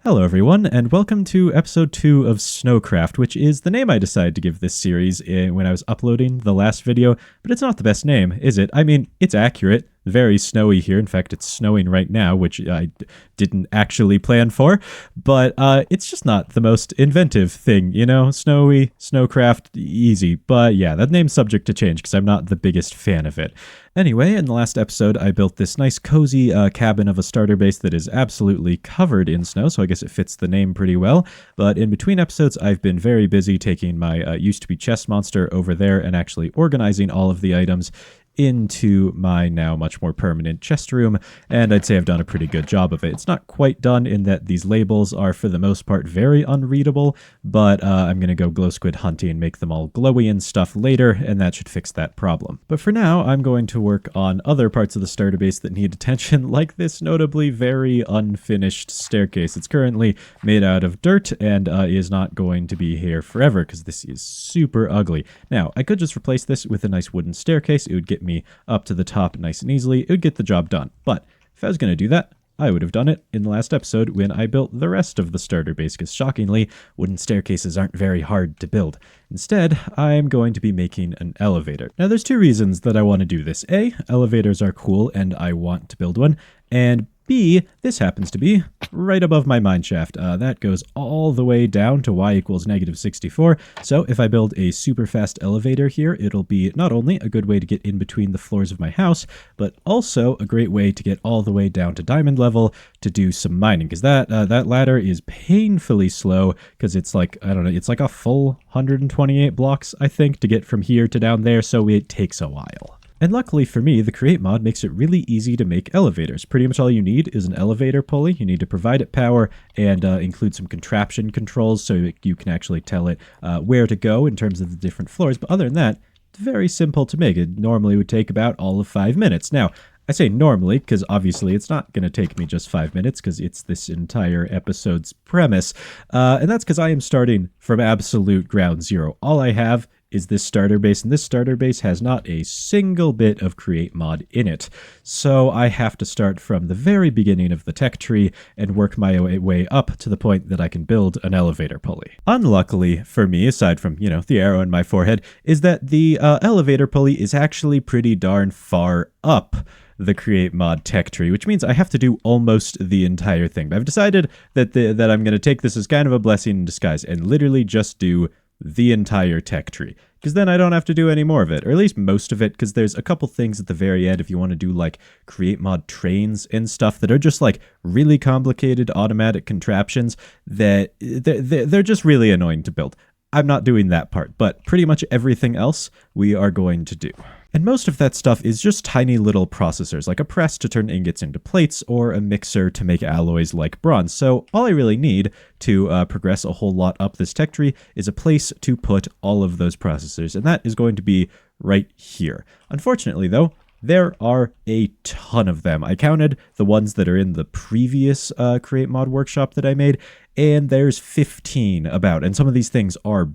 Hello everyone, and welcome to episode 2 of Snowcraft, which is the name I decided to give this series when I was uploading the last video, but it's not the best name, is it? I mean, it's accurate. Very snowy here. In fact, it's snowing right now, which I didn't actually plan for, but it's just not the most inventive thing, you know? Snowy, Snowcraft, easy. But yeah, that name's subject to change because I'm not the biggest fan of it. Anyway, in the last episode, I built this nice cozy cabin of a starter base that is absolutely covered in snow, so I guess it fits the name pretty well. But in between episodes, I've been very busy taking my used-to-be chest monster over there and actually organizing all of the items into my now much more permanent chest room, and I'd say I've done a pretty good job of it. It's not quite done in that these labels are for the most part very unreadable, but I'm going to go glow squid hunting and make them all glowy and stuff later, and that should fix that problem. But for now, I'm going to work on other parts of the starter base that need attention, like this notably very unfinished staircase. It's currently made out of dirt and is not going to be here forever because this is super ugly. Now, I could just replace this with a nice wooden staircase. It would get me up to the top nice and easily. It would get the job done. But if I was going to do that, I would have done it in the last episode when I built the rest of the starter base, because shockingly, wooden staircases aren't very hard to build. Instead, I'm going to be making an elevator. Now, there's two reasons that I want to do this. A, elevators are cool and I want to build one. And B, this happens to be right above my mine shaft. That goes all the way down to y equals -64. So if I build a super fast elevator here, it'll be not only a good way to get in between the floors of my house, but also a great way to get all the way down to diamond level to do some mining. Because that ladder is painfully slow, because it's like, I don't know, it's like a full 128 blocks, I think, to get from here to down there, so it takes a while. And luckily for me, the Create mod makes it really easy to make elevators. Pretty much all you need is an elevator pulley. You need to provide it power and include some contraption controls so you can actually tell it where to go in terms of the different floors. But other than that, it's very simple to make. It normally would take about all of 5 minutes. Now, I say normally because obviously it's not going to take me just 5 minutes because it's this entire episode's premise. And that's because I am starting from absolute ground zero. All I have is this starter base, and this starter base has not a single bit of Create mod in it. So I have to start from the very beginning of the tech tree and work my way up to the point that I can build an elevator pulley. Unluckily for me, aside from, you know, the arrow in my forehead, is that the elevator pulley is actually pretty darn far up the Create mod tech tree, which means I have to do almost the entire thing. But I've decided that I'm going to take this as kind of a blessing in disguise and literally just do the entire tech tree, because then I don't have to do any more of it, or at least most of it, because there's a couple things at the very end if you want to do like Create mod trains and stuff that are just like really complicated automatic contraptions that they're just really annoying to build. I'm not doing that part, but pretty much everything else we are going to do. And most of that stuff is just tiny little processors, like a press to turn ingots into plates, or a mixer to make alloys like bronze. So all I really need to progress a whole lot up this tech tree is a place to put all of those processors, and that is going to be right here. Unfortunately, though, there are a ton of them. I counted the ones that are in the previous Create mod workshop that I made, and there's 15 about, and some of these things are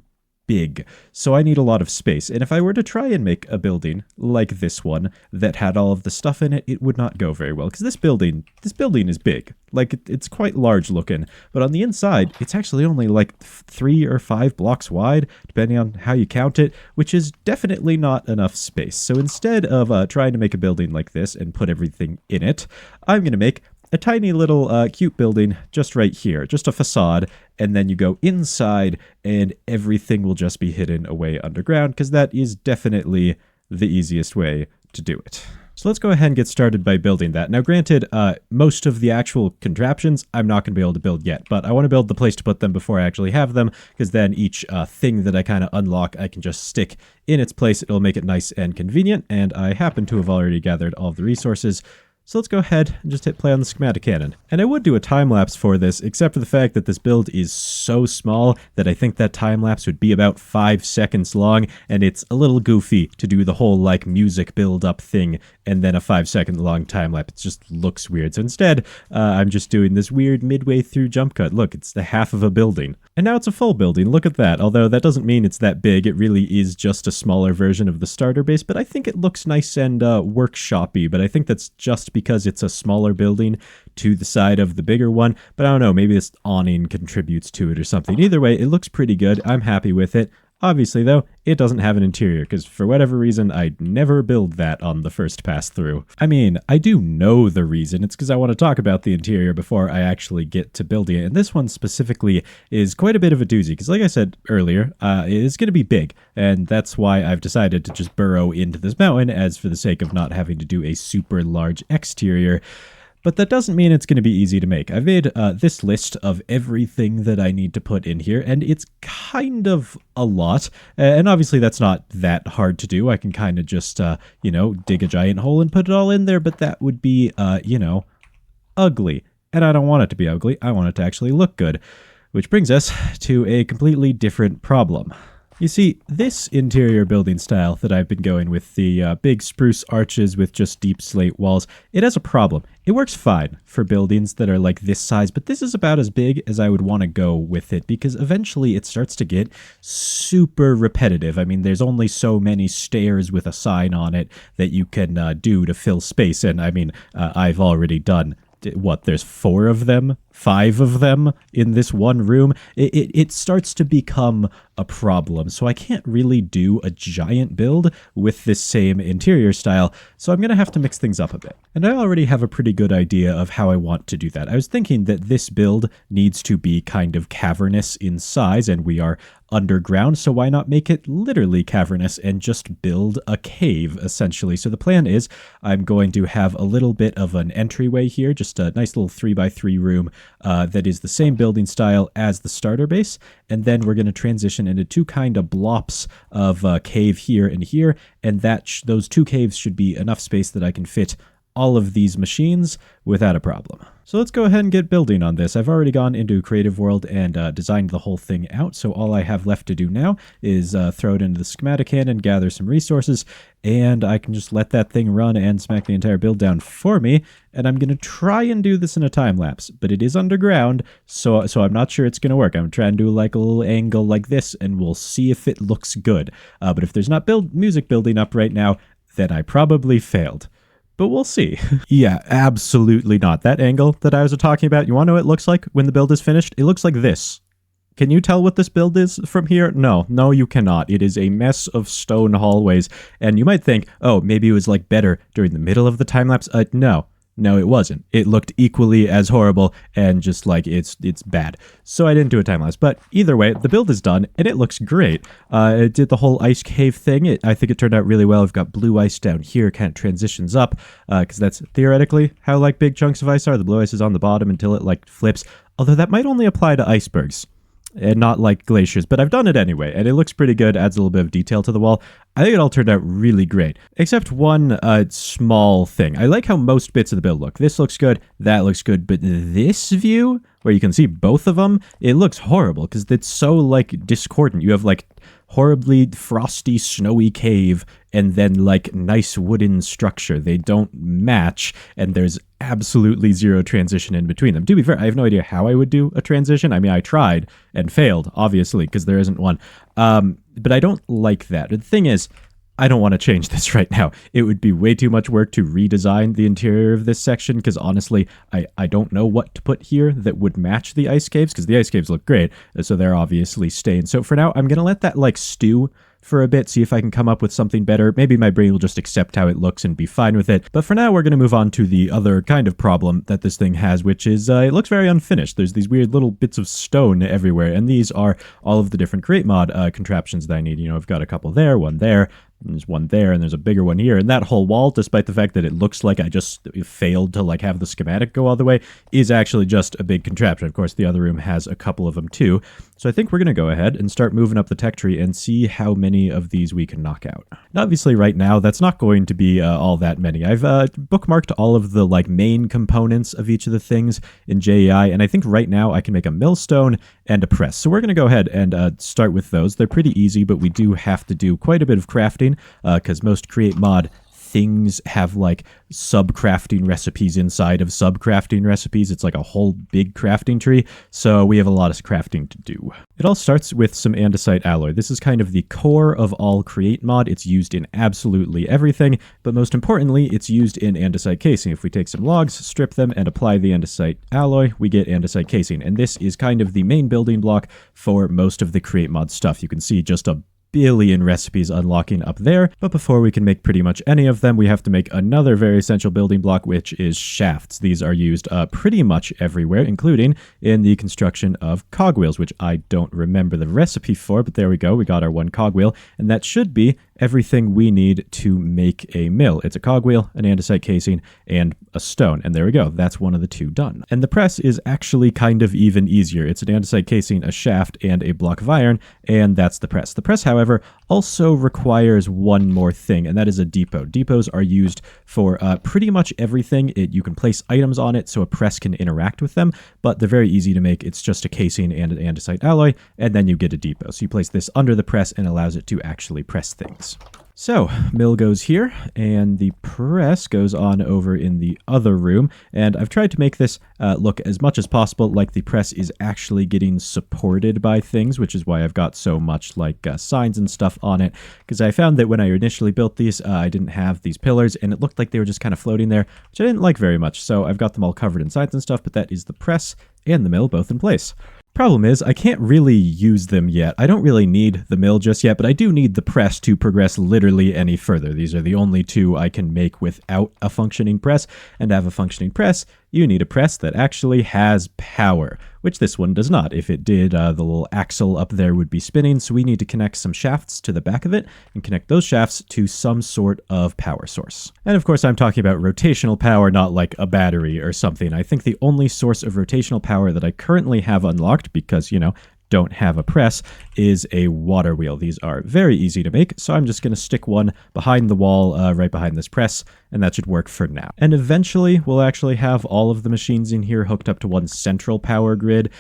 big, so I need a lot of space. And if I were to try and make a building like this one that had all of the stuff in it, it would not go very well, because this building is big. Like, it's quite large looking, but on the inside, it's actually only like 3 or 5 blocks wide, depending on how you count it, which is definitely not enough space. So instead of trying to make a building like this and put everything in it, I'm going to make a tiny little cute building just right here, just a facade, and then you go inside and everything will just be hidden away underground, because that is definitely the easiest way to do it. So let's go ahead and get started by building that. Now granted, most of the actual contraptions I'm not going to be able to build yet, but I want to build the place to put them before I actually have them, because then each thing that I kind of unlock I can just stick in its place. It'll make it nice and convenient, and I happen to have already gathered all of the resources. So let's go ahead and just hit play on the schematic cannon. And I would do a time-lapse for this, except for the fact that this build is so small that I think that time-lapse would be about 5 seconds long, and it's a little goofy to do the whole, like, music build-up thing and then a 5-second long time-lapse. It just looks weird. So instead, I'm just doing this weird midway through jump cut. Look, it's the half of a building. And now it's a full building. Look at that. Although that doesn't mean it's that big. It really is just a smaller version of the starter base, but I think it looks nice and workshoppy, but I think that's just because it's a smaller building to the side of the bigger one, but I don't know, maybe this awning contributes to it or something. Either way, it looks pretty good. I'm happy with it. Obviously, though, it doesn't have an interior, because for whatever reason, I'd never build that on the first pass through. I mean, I do know the reason. It's because I want to talk about the interior before I actually get to building it. And this one specifically is quite a bit of a doozy, because like I said earlier, it's going to be big. And that's why I've decided to just burrow into this mountain, as for the sake of not having to do a super large exterior. But that doesn't mean it's going to be easy to make. I've made this list of everything that I need to put in here, and it's kind of a lot. And obviously that's not that hard to do. I can kind of just, you know, dig a giant hole and put it all in there, but that would be, you know, ugly. And I don't want it to be ugly. I want it to actually look good. Which brings us to a completely different problem. You see, this interior building style that I've been going with, the big spruce arches with just deep slate walls, it has a problem. It works fine for buildings that are like this size, but this is about as big as I would want to go with it, because eventually it starts to get super repetitive. I mean, there's only so many stairs with a sign on it that you can do to fill space, and I mean, I've already done what, there's 4 of them, 5 of them in this one room. It starts to become a problem, so I can't really do a giant build with this same interior style, so I'm gonna have to mix things up a bit. And I already have a pretty good idea of how I want to do that. I was thinking that this build needs to be kind of cavernous in size, and we are underground, so why not make it literally cavernous and just build a cave, essentially. So the plan is I'm going to have a little bit of an entryway here, just a nice little 3x3 room that is the same building style as the starter base, and then we're going to transition into 2 kind of blops of cave here and here, and those 2 caves should be enough space that I can fit all of these machines without a problem. So let's go ahead and get building on this. I've already gone into Creative World and designed the whole thing out, so all I have left to do now is throw it into the schematic cannon, gather some resources, and I can just let that thing run and smack the entire build down for me. And I'm going to try and do this in a time lapse, but it is underground, so I'm not sure it's going to work. I'm trying to do like a little angle like this, and we'll see if it looks good. But if there's not music building up right now, then I probably failed. But we'll see. Yeah, absolutely not. That angle that I was talking about, you want to know what it looks like when the build is finished? It looks like this. Can you tell what this build is from here? No, you cannot. It is a mess of stone hallways. And you might think, oh, maybe it was like better during the middle of the time-lapse. No, it wasn't. It looked equally as horrible, and just like it's bad. So I didn't do a time-lapse. But either way, the build is done, and it looks great. It did the whole ice cave thing. I think it turned out really well. I've got blue ice down here, kind of transitions up, because that's theoretically how like big chunks of ice are. The blue ice is on the bottom until it like flips. Although that might only apply to icebergs and not like glaciers, but I've done it anyway, and it looks pretty good, adds a little bit of detail to the wall. I think it all turned out really great, except one small thing. I like how most bits of the build look. This looks good, that looks good, but this view, where you can see both of them, it looks horrible, because it's so, like, discordant. You have, like, horribly frosty, snowy cave, and then, like, nice wooden structure. They don't match, and there's absolutely zero transition in between them. To be fair, I have no idea how I would do a transition. I mean, I tried and failed, obviously, because there isn't one. But I don't like that. The thing is, I don't want to change this right now. It would be way too much work to redesign the interior of this section, because honestly, I don't know what to put here that would match the ice caves, because the ice caves look great, so they're obviously staying. So for now, I'm going to let that like stew for a bit, see if I can come up with something better. Maybe my brain will just accept how it looks and be fine with it. But for now, we're going to move on to the other kind of problem that this thing has, which is it looks very unfinished. There's these weird little bits of stone everywhere, and these are all of the different Create Mod contraptions that I need. You know, I've got a couple there, one there, and there's one there, and there's a bigger one here. And that whole wall, despite the fact that it looks like I just failed to like have the schematic go all the way, is actually just a big contraption. Of course, the other room has a couple of them too. So I think we're going to go ahead and start moving up the tech tree and see how many of these we can knock out. And obviously right now, that's not going to be all that many. I've bookmarked all of the like main components of each of the things in JEI, and I think right now I can make a millstone and a press. So we're going to go ahead and start with those. They're pretty easy, but we do have to do quite a bit of crafting because most Create Mod things have like sub-crafting recipes inside of sub-crafting recipes. It's like a whole big crafting tree, so we have a lot of crafting to do. It all starts with some andesite alloy. This is kind of the core of all Create mod. It's used in absolutely everything, but most importantly, it's used in andesite casing. If we take some logs, strip them, and apply the andesite alloy, we get andesite casing. And this is kind of the main building block for most of the Create mod stuff. You can see just a billion recipes unlocking up there, but before we can make pretty much any of them, we have to make another very essential building block, which is shafts. These are used pretty much everywhere, including in the construction of cogwheels, which I don't remember the recipe for, but there we go. We got our one cogwheel, and that should be everything we need to make a mill. It's a cogwheel, an andesite casing, and a stone. And there we go. That's one of the two done. And the press is actually kind of even easier. It's an andesite casing, a shaft, and a block of iron, and that's the press. The press, however, also requires one more thing, and that is a depot. Depots are used for pretty much everything. You can place items on it so a press can interact with them, but they're very easy to make. It's just a casing and an andesite alloy, and then you get a depot. So you place this under the press and allows it to actually press things. So, mill goes here, and the press goes on over in the other room, and I've tried to make this look as much as possible like the press is actually getting supported by things, which is why I've got so much like signs and stuff on it, because I found that when I initially built these, I didn't have these pillars, and it looked like they were just kind of floating there, which I didn't like very much, so I've got them all covered in signs and stuff, but that is the press and the mill both in place. Problem is, I can't really use them yet. I don't really need the mill just yet, but I do need the press to progress literally any further. These are the only two I can make without a functioning press, and to have a functioning press, you need a press that actually has power, which this one does not. If it did, the little axle up there would be spinning, so we need to connect some shafts to the back of it and connect those shafts to some sort of power source. And of course, I'm talking about rotational power, not like a battery or something. I think the only source of rotational power that I currently have unlocked, because, you know, don't have a press, is a water wheel. These are very easy to make, so I'm just going to stick one behind the wall right behind this press, and that should work for now. And eventually, we'll actually have all of the machines in here hooked up to one central power grid,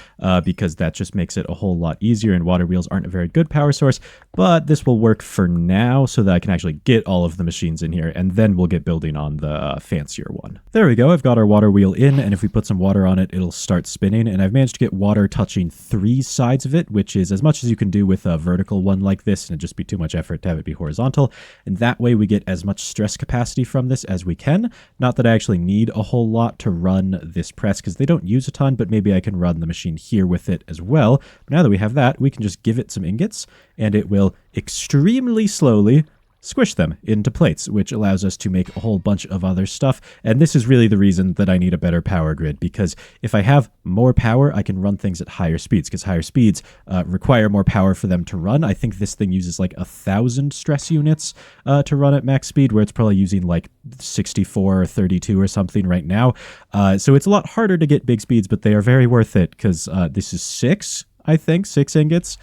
because that just makes it a whole lot easier, and water wheels aren't a very good power source, but this will work for now so that I can actually get all of the machines in here, and then we'll get building on the fancier one. There we go, I've got our water wheel in, and if we put some water on it, it'll start spinning, and I've managed to get water touching 3 sides of it, which is as much as you can do with a vertical one like this, and it'd just be too much effort to have it be horizontal, and that way we get as much stress capacity from this as we can. Not that I actually need a whole lot to run this press, because they don't use a ton, but maybe I can run the machine here with it as well. But now that we have that, we can just give it some ingots, and it will extremely slowly squish them into plates, which allows us to make a whole bunch of other stuff. And this is really the reason that I need a better power grid, because if I have more power, I can run things at higher speeds, because higher speeds require more power for them to run. I think this thing uses like 1,000 stress units to run at max speed, where it's probably using like 64 or 32 or something right now. So it's a lot harder to get big speeds, but they are very worth it, because this is 6 ingots,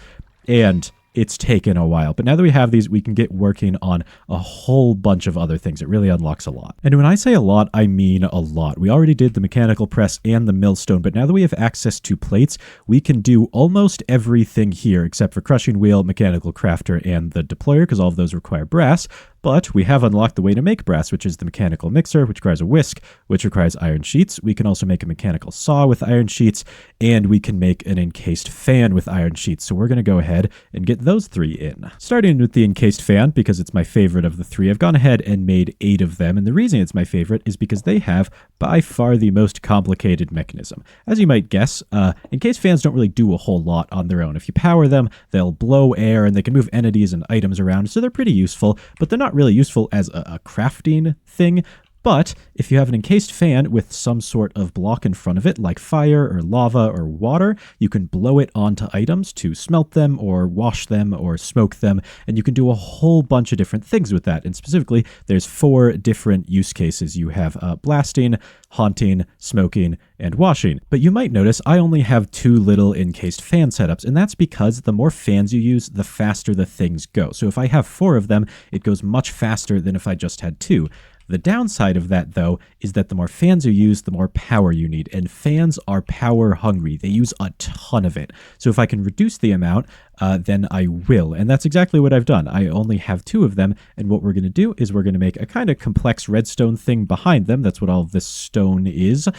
and it's taken a while. But now that we have these, we can get working on a whole bunch of other things. It really unlocks a lot. And when I say a lot, I mean a lot. We already did the mechanical press and the millstone, but now that we have access to plates, we can do almost everything here except for crushing wheel, mechanical crafter, and the deployer, because all of those require brass. But we have unlocked the way to make brass, which is the mechanical mixer, which requires a whisk, which requires iron sheets. We can also make a mechanical saw with iron sheets, and we can make an encased fan with iron sheets. So we're going to go ahead and get those 3 in. Starting with the encased fan, because it's my favorite of the 3, I've gone ahead and made 8 of them. And the reason it's my favorite is because they have by far the most complicated mechanism. As you might guess, encased fans don't really do a whole lot on their own. If you power them, they'll blow air and they can move entities and items around, so they're pretty useful, but they're not really useful as a crafting thing. But if you have an encased fan with some sort of block in front of it, like fire or lava or water, you can blow it onto items to smelt them or wash them or smoke them, and you can do a whole bunch of different things with that. And specifically, there's 4 different use cases. You have blasting, haunting, smoking, and washing. But you might notice I only have 2 little encased fan setups, and that's because the more fans you use, the faster the things go. So if I have 4 of them, it goes much faster than if I just had 2. The downside of that, though, is that the more fans you use, the more power you need. And fans are power hungry. They use a ton of it. So if I can reduce the amount, then I will. And that's exactly what I've done. I only have 2 of them, and what we're going to do is we're going to make a kind of complex redstone thing behind them. That's what all of this stone is.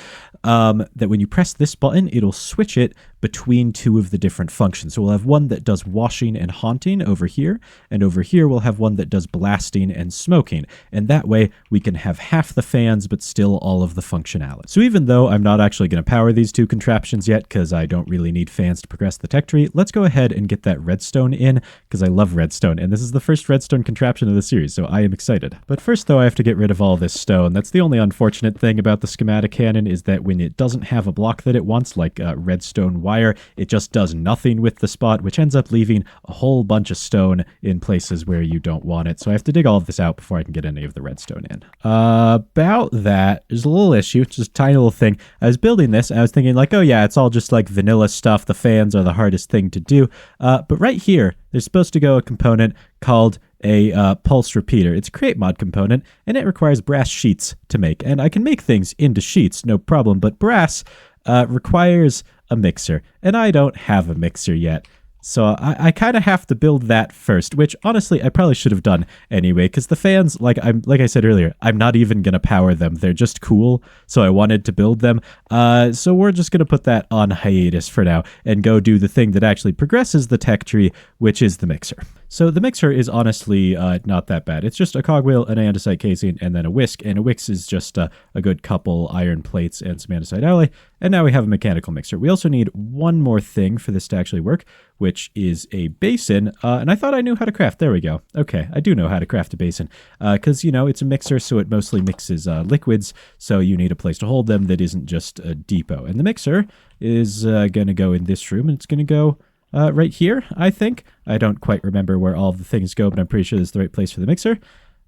That when you press this button, it'll switch it between 2 of the different functions. So we'll have one that does washing and haunting over here, and over here we'll have one that does blasting and smoking. And that way we can have half the fans, but still all of the functionality. So even though I'm not actually going to power these 2 contraptions yet, because I don't really need fans to progress the tech tree, let's go ahead and get that redstone in, because I love redstone, and this is the first redstone contraption of the series, so I am excited. But first though, I have to get rid of all this stone. That's the only unfortunate thing about the schematic cannon, is that when it doesn't have a block that it wants, like redstone wire, it just does nothing with the spot, which ends up leaving a whole bunch of stone in places where you don't want it. So I have to dig all of this out before I can get any of the redstone in. About that, there's a little issue, just a tiny little thing. I was building this, and I was thinking like, oh yeah, it's all just like vanilla stuff. The fans are the hardest thing to do. But right here, there's supposed to go a component called a pulse repeater. It's a create mod component, and it requires brass sheets to make. And I can make things into sheets, no problem, but brass requires a mixer, and I don't have a mixer yet. So I kind of have to build that first, which honestly I probably should have done anyway, because the fans, like I said earlier, I'm not even gonna power them. They're just cool, so I wanted to build them. So we're just gonna put that on hiatus for now and go do the thing that actually progresses the tech tree, which is the mixer. So the mixer is honestly not that bad. It's just a cogwheel, an andesite casing, and then a whisk. And a whisk is just a good couple iron plates and some andesite alloy. And now we have a mechanical mixer. We also need one more thing for this to actually work, which is a basin. And I thought I knew how to craft. There we go. Okay, I do know how to craft a basin. Because, you know, it's a mixer, so it mostly mixes liquids. So you need a place to hold them that isn't just a depot. And the mixer is going to go in this room, and it's going to go right here, I think. I don't quite remember where all the things go, but I'm pretty sure this is the right place for the mixer.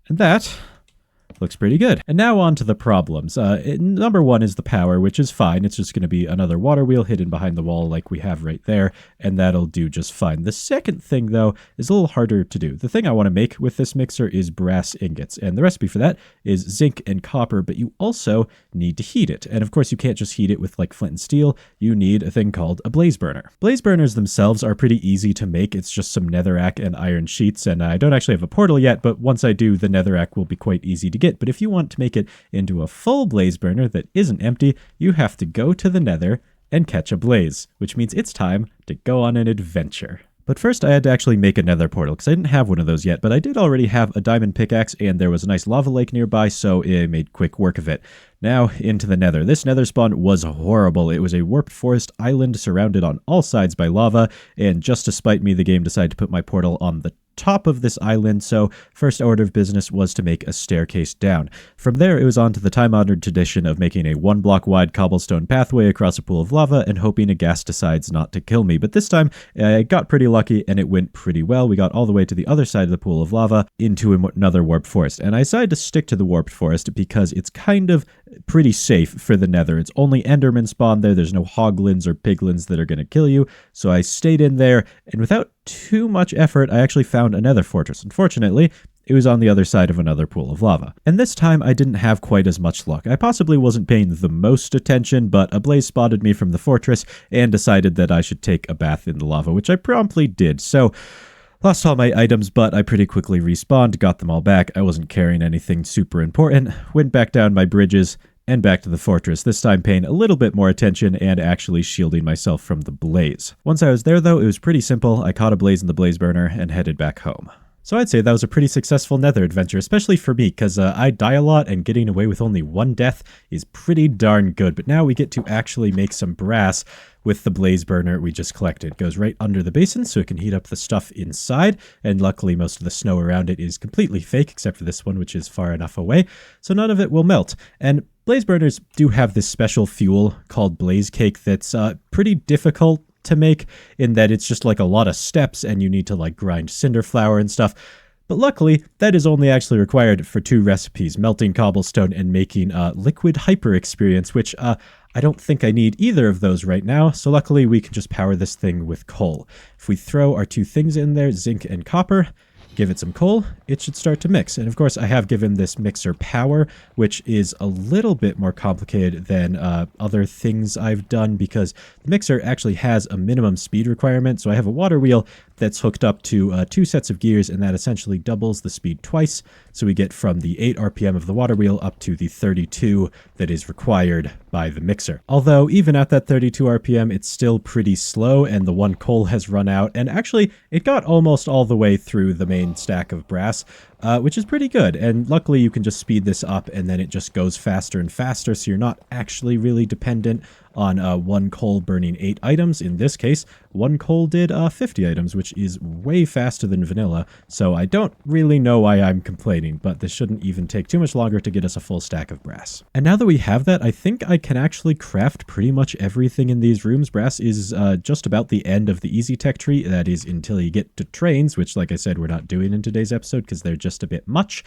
And that looks pretty good. And now on to the problems. Number 1 is the power, which is fine. It's just going to be another water wheel hidden behind the wall like we have right there, and that'll do just fine. The second thing, though, is a little harder to do. The thing I want to make with this mixer is brass ingots, and the recipe for that is zinc and copper, but you also need to heat it. And of course, you can't just heat it with like flint and steel. You need a thing called a blaze burner. Blaze burners themselves are pretty easy to make. It's just some netherrack and iron sheets, and I don't actually have a portal yet, but once I do, the netherrack will be quite easy to get. But if you want to make it into a full blaze burner that isn't empty, you have to go to the nether and catch a blaze, which means it's time to go on an adventure. But first I had to actually make a nether portal, because I didn't have one of those yet, but I did already have a diamond pickaxe, and there was a nice lava lake nearby, so I made quick work of it. Now into the nether. This nether spawn was horrible. It was a warped forest island surrounded on all sides by lava, and just to spite me, the game decided to put my portal on the top of this island, so first order of business was to make a staircase down. From there, it was on to the time-honored tradition of making a 1-block wide cobblestone pathway across a pool of lava and hoping a ghast decides not to kill me. But this time, I got pretty lucky and it went pretty well. We got all the way to the other side of the pool of lava into another warped forest. And I decided to stick to the warped forest because it's kind of pretty safe for the nether. It's only endermen spawn there. There's no hoglins or piglins that are going to kill you. So I stayed in there, and without too much effort, I actually found a nether fortress. Unfortunately, it was on the other side of another pool of lava. And this time, I didn't have quite as much luck. I possibly wasn't paying the most attention, but a blaze spotted me from the fortress and decided that I should take a bath in the lava, which I promptly did. So lost all my items, but I pretty quickly respawned, got them all back. I wasn't carrying anything super important, went back down my bridges, and back to the fortress, this time paying a little bit more attention and actually shielding myself from the blaze. Once I was there, though, it was pretty simple. I caught a blaze in the blaze burner and headed back home. So I'd say that was a pretty successful nether adventure, especially for me, because I die a lot, and getting away with only 1 death is pretty darn good. But now we get to actually make some brass with the blaze burner we just collected. It goes right under the basin, so it can heat up the stuff inside, and luckily most of the snow around it is completely fake, except for this one, which is far enough away, so none of it will melt. And blaze burners do have this special fuel called blaze cake that's pretty difficult to make, in that it's just like a lot of steps and you need to like grind cinder flour and stuff. But luckily, that is only actually required for 2 recipes, melting cobblestone and making liquid hyper experience, which I don't think I need either of those right now, so luckily we can just power this thing with coal. If we throw our 2 things in there, zinc and copper, give it some coal, it should start to mix. And of course, I have given this mixer power, which is a little bit more complicated than other things I've done because the mixer actually has a minimum speed requirement. So I have a water wheel that's hooked up to 2 sets of gears, and that essentially doubles the speed twice. So we get from the 8 RPM of the water wheel up to the 32 that is required by the mixer. Although even at that 32 RPM, it's still pretty slow, and the 1 coal has run out. And actually, it got almost all the way through the main stack of brass, which is pretty good. And luckily, you can just speed this up, and then it just goes faster and faster, so you're not actually really dependent on 1 coal burning 8 items. In this case, 1 coal did 50 items, which is way faster than vanilla, so I don't really know why I'm complaining, but this shouldn't even take too much longer to get us a full stack of brass. And now that we have that, I think I can actually craft pretty much everything in these rooms. Brass is just about the end of the easy tech tree, that is until you get to trains, which like I said, we're not doing in today's episode because they're just a bit much.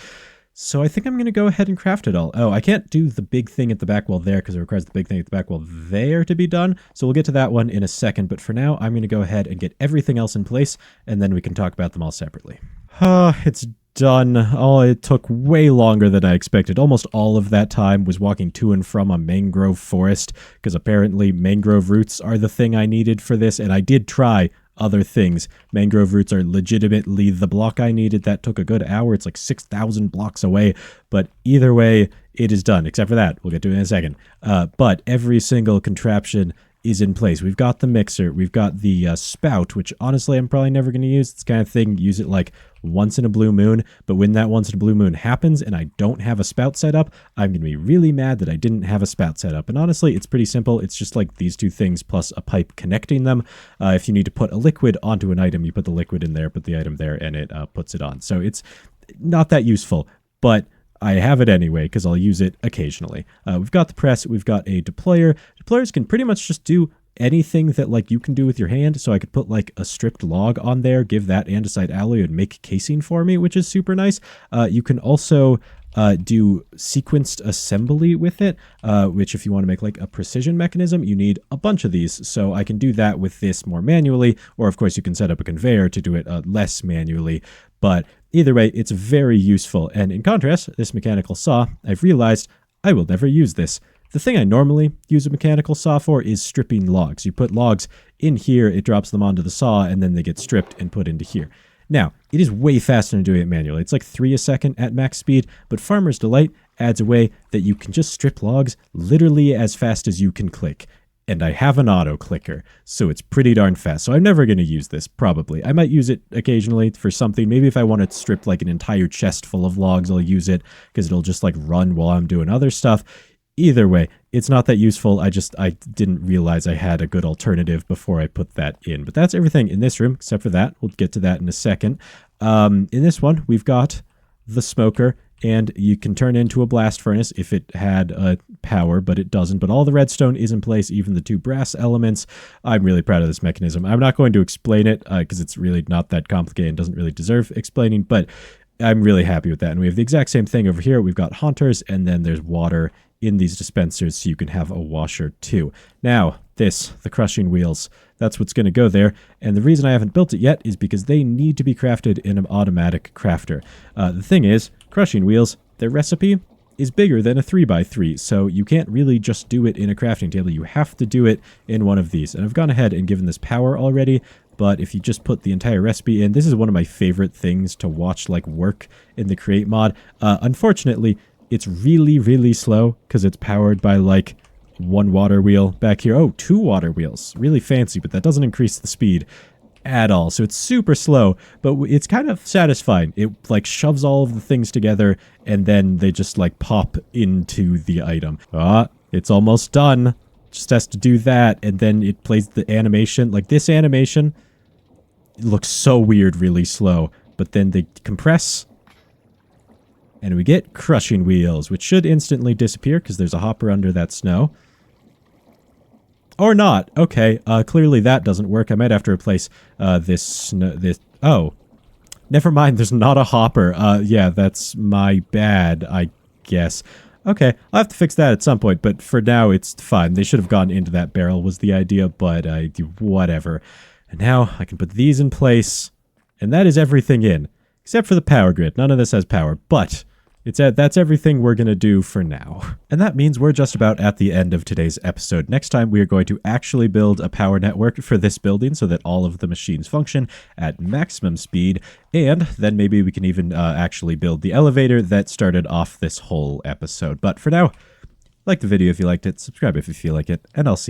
So I think I'm going to go ahead and craft it all. Oh, I can't do the big thing at the back wall there because it requires the big thing at the back wall there to be done. So we'll get to that one in a second. But for now, I'm going to go ahead and get everything else in place, and then we can talk about them all separately. It's done. Oh, it took way longer than I expected. Almost all of that time was walking to and from a mangrove forest because apparently mangrove roots are the thing I needed for this, and I did try other things. Mangrove roots are legitimately the block I needed. That took a good hour. It's like 6,000 blocks away. But either way, it is done, except for that. We'll get to it in a second. But every single contraption is in place. We've got the mixer. We've got the spout, which honestly I'm probably never going to use. It's the kind of thing, use it like once in a blue moon. But when that once in a blue moon happens and I don't have a spout set up, I'm going to be really mad that I didn't have a spout set up. And honestly, it's pretty simple. It's just like these 2 things plus a pipe connecting them. If you need to put a liquid onto an item, you put the liquid in there, put the item there, and it puts it on. So it's not that useful, but I have it anyway because I'll use it occasionally. We've got the press. We've got a deployer. Deployers can pretty much just do anything that like you can do with your hand. So I could put like a stripped log on there, give that andesite alloy, and make casing for me, which is super nice. You can also do sequenced assembly with it, which if you want to make like a precision mechanism, you need a bunch of these. So I can do that with this more manually, or of course you can set up a conveyor to do it less manually. But either way, it's very useful. And in contrast, this mechanical saw, I've realized I will never use this. The thing I normally use a mechanical saw for is stripping logs. You put logs in here, it drops them onto the saw, and then they get stripped and put into here. Now, it is way faster than doing it manually. It's like 3 a second at max speed, but Farmer's Delight adds a way that you can just strip logs literally as fast as you can click. And I have an auto clicker, so it's pretty darn fast. So I'm never going to use this, probably. I might use it occasionally for something. Maybe if I want to strip like an entire chest full of logs, I'll use it because it'll just like run while I'm doing other stuff. Either way, it's not that useful. I didn't realize I had a good alternative before I put that in. But that's everything in this room, except for that. We'll get to that in a second. In this one, we've got the smoker, and you can turn into a blast furnace if it had power, but it doesn't. But all the redstone is in place, even the 2 brass elements. I'm really proud of this mechanism. I'm not going to explain it because it's really not that complicated and doesn't really deserve explaining, but I'm really happy with that. And we have the exact same thing over here. We've got haunters, and then there's water in these dispensers so you can have a washer too. Now, the crushing wheels, that's what's going to go there. And the reason I haven't built it yet is because they need to be crafted in an automatic crafter. The thing is, crushing wheels, their recipe is bigger than a 3x3, so you can't really just do it in a crafting table. You have to do it in one of these. And I've gone ahead and given this power already, but if you just put the entire recipe in, this is one of my favorite things to watch like work in the Create mod. Unfortunately, it's really, really slow because it's powered by like 1 water wheel back here. Oh, 2 water wheels. Really fancy, but that doesn't increase the speed at all. So it's super slow, but it's kind of satisfying. It like shoves all of the things together and then they just like pop into the item. It's almost done. Just has to do that, and then it plays the animation. Like this animation, it looks so weird, really slow, but then they compress and we get crushing wheels, which should instantly disappear because there's a hopper under that snow. Or not. Okay, clearly that doesn't work. I might have to replace this. Oh, never mind. There's not a hopper. Yeah, that's my bad, I guess. Okay, I'll have to fix that at some point, but for now it's fine. They should have gone into that barrel was the idea, but whatever. And now I can put these in place, and that is everything in. except for the power grid. None of this has power, but that's everything we're going to do for now. And that means we're just about at the end of today's episode. Next time, we are going to actually build a power network for this building so that all of the machines function at maximum speed. And then maybe we can even actually build the elevator that started off this whole episode. But for now, like the video if you liked it, subscribe if you feel like it, and I'll see you.